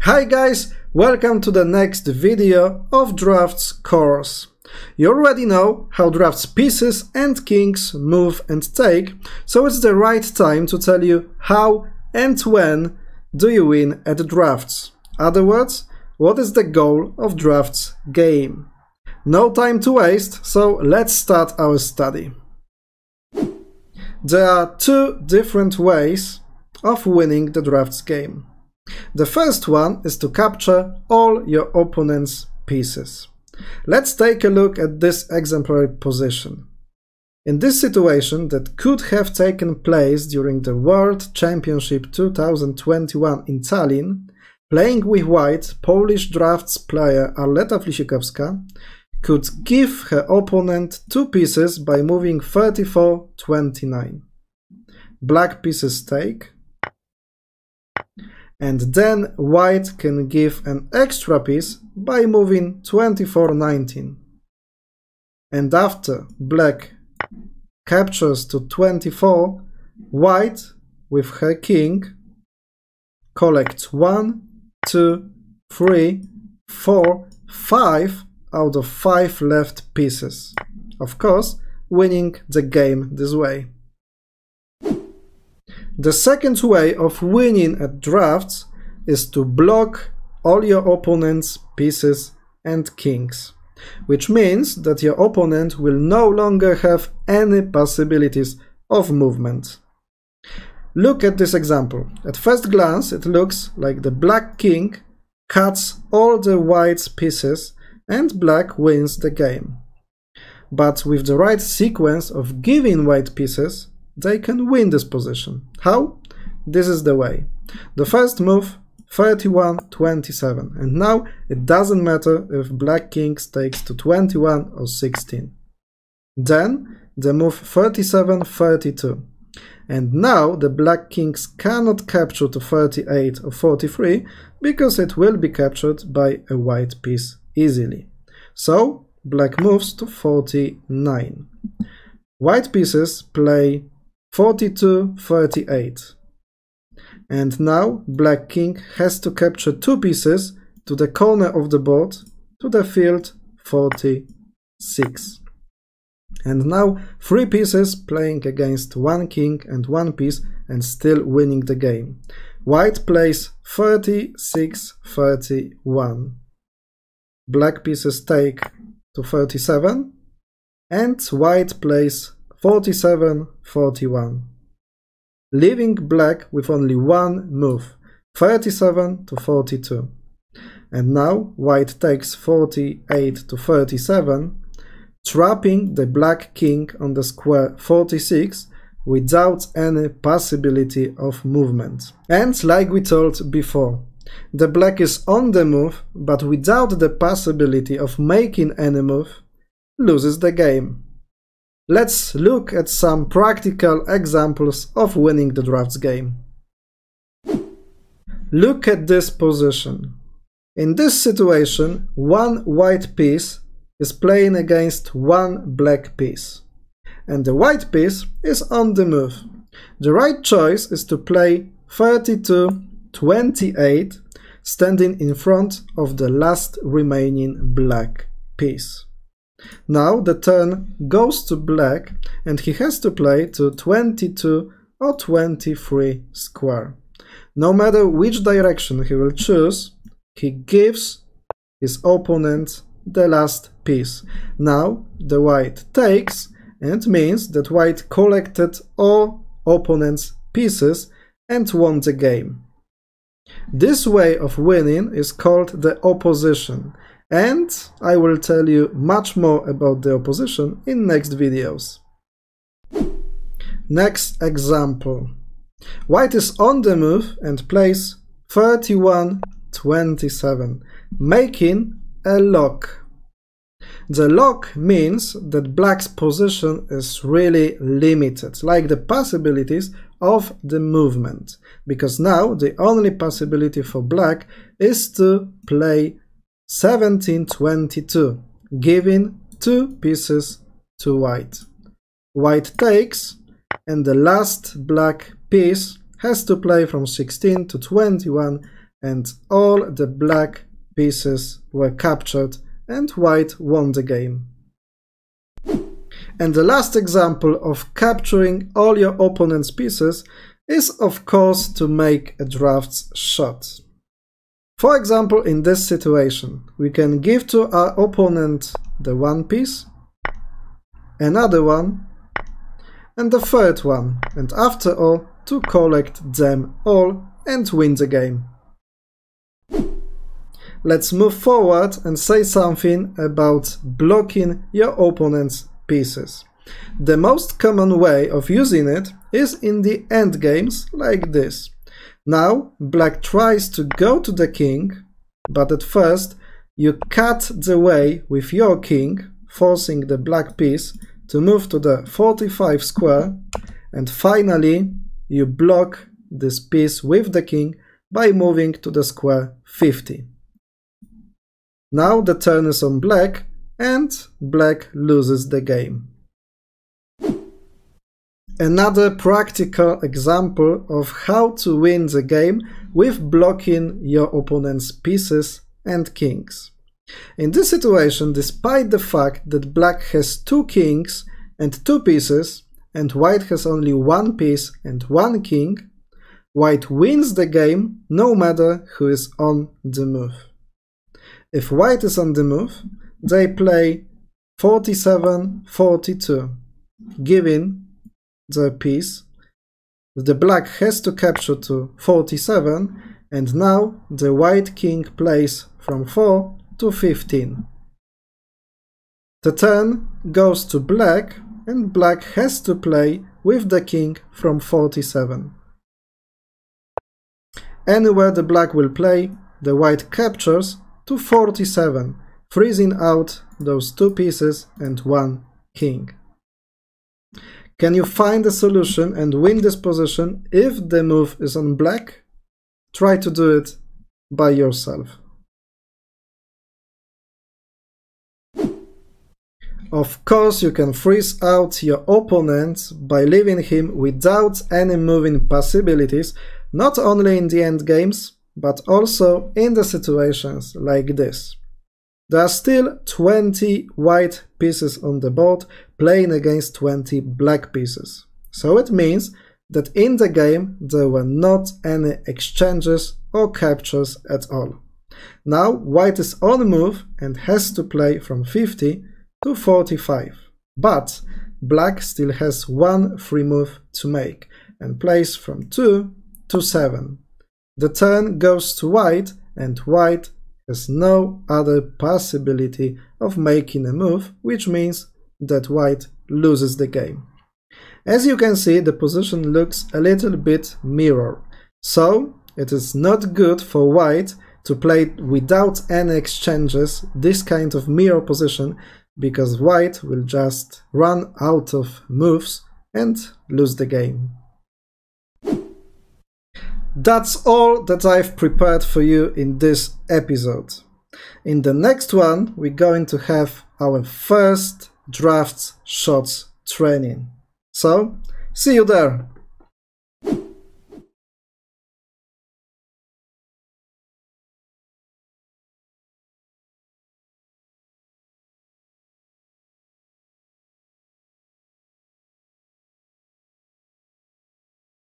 Hi guys, welcome to the next video of Drafts course. You already know how Drafts pieces and kings move and take, so it's the right time to tell you how and when do you win at Drafts. Other words, what is the goal of Drafts game? No time to waste, so let's start our study. There are two different ways of winning the Drafts game. The first one is to capture all your opponent's pieces. Let's take a look at this exemplary position. In this situation that could have taken place during the World Championship 2021 in Tallinn, playing with white, Polish drafts player Arleta Flisikowska could give her opponent two pieces by moving 34-29. Black pieces take, and then white can give an extra piece by moving 24-19. And after black captures to 24, white with her king collects 1, 2, 3, 4, 5 out of 5 left pieces, of course winning the game this way. The second way of winning at drafts is to block all your opponent's pieces and kings, which means that your opponent will no longer have any possibilities of movement. Look at this example. At first glance it looks like the black king cuts all the white's pieces and black wins the game. But with the right sequence of giving white pieces, they can win this position. How? This is the way. The first move, 31-27, and now it doesn't matter if black king takes to 21 or 16. Then the move 37-32, and now the black kings cannot capture to 38 or 43 because it will be captured by a white piece easily. So black moves to 49. White pieces play 42-38. And now black king has to capture two pieces to the corner of the board to the field 46. And now three pieces playing against one king and one piece and still winning the game. White plays 36-31. Black pieces take to 37 and white plays 47-41, leaving black with only one move, 37-42. And now white takes 48-37, trapping the black king on the square 46 without any possibility of movement. And like we told before, the black is on the move, but without the possibility of making any move, loses the game. Let's look at some practical examples of winning the drafts game. Look at this position. In this situation, one white piece is playing against one black piece, and the white piece is on the move. The right choice is to play 32-28, standing in front of the last remaining black piece. Now the turn goes to black and he has to play to 22 or 23 square. No matter which direction he will choose, he gives his opponent the last piece. Now the white takes, and means that white collected all opponent's pieces and won the game. This way of winning is called the opposition, and I will tell you much more about the opposition in next videos. Next example. White is on the move and plays 31-27, making a lock. The lock means that black's position is really limited, like the possibilities of the movement, because now the only possibility for black is to play 17-22, giving two pieces to white. White takes, and the last black piece has to play from 16 to 21 and all the black pieces were captured and white won the game. And the last example of capturing all your opponent's pieces is of course to make a drafts shot. For example, in this situation, we can give to our opponent the one piece, another one, and the third one, and after all, to collect them all and win the game. Let's move forward and say something about blocking your opponent's pieces. The most common way of using it is in the endgames like this. Now, black tries to go to the king, but at first you cut the way with your king, forcing the black piece to move to the 45 square, and finally you block this piece with the king by moving to the square 50. Now the turn is on black, and black loses the game. Another practical example of how to win the game with blocking your opponent's pieces and kings. In this situation, despite the fact that black has 2 kings and 2 pieces, and white has only 1 piece and 1 king, white wins the game no matter who is on the move. If white is on the move, they play 47-42, giving the piece. The black has to capture to 47, and now the white king plays from 4 to 15. The turn goes to black, and black has to play with the king from 47. Anywhere the black will play, the white captures to 47, freezing out those 2 pieces and 1 king. Can you find a solution and win this position if the move is on black? Try to do it by yourself. Of course, you can freeze out your opponent by leaving him without any moving possibilities, not only in the endgames, but also in the situations like this. There are still 20 white pieces on the board playing against 20 black pieces. So it means that in the game there were not any exchanges or captures at all. Now white is on the move and has to play from 50 to 45, but black still has 1 free move to make and plays from 2 to 7. The turn goes to white, and white has no other possibility of making a move, which means that white loses the game. As you can see, the position looks a little bit mirror, so it is not good for white to play without any exchanges this kind of mirror position, because white will just run out of moves and lose the game. That's all that I've prepared for you in this episode. In the next one, we're going to have our first drafts shots training. So, see you there!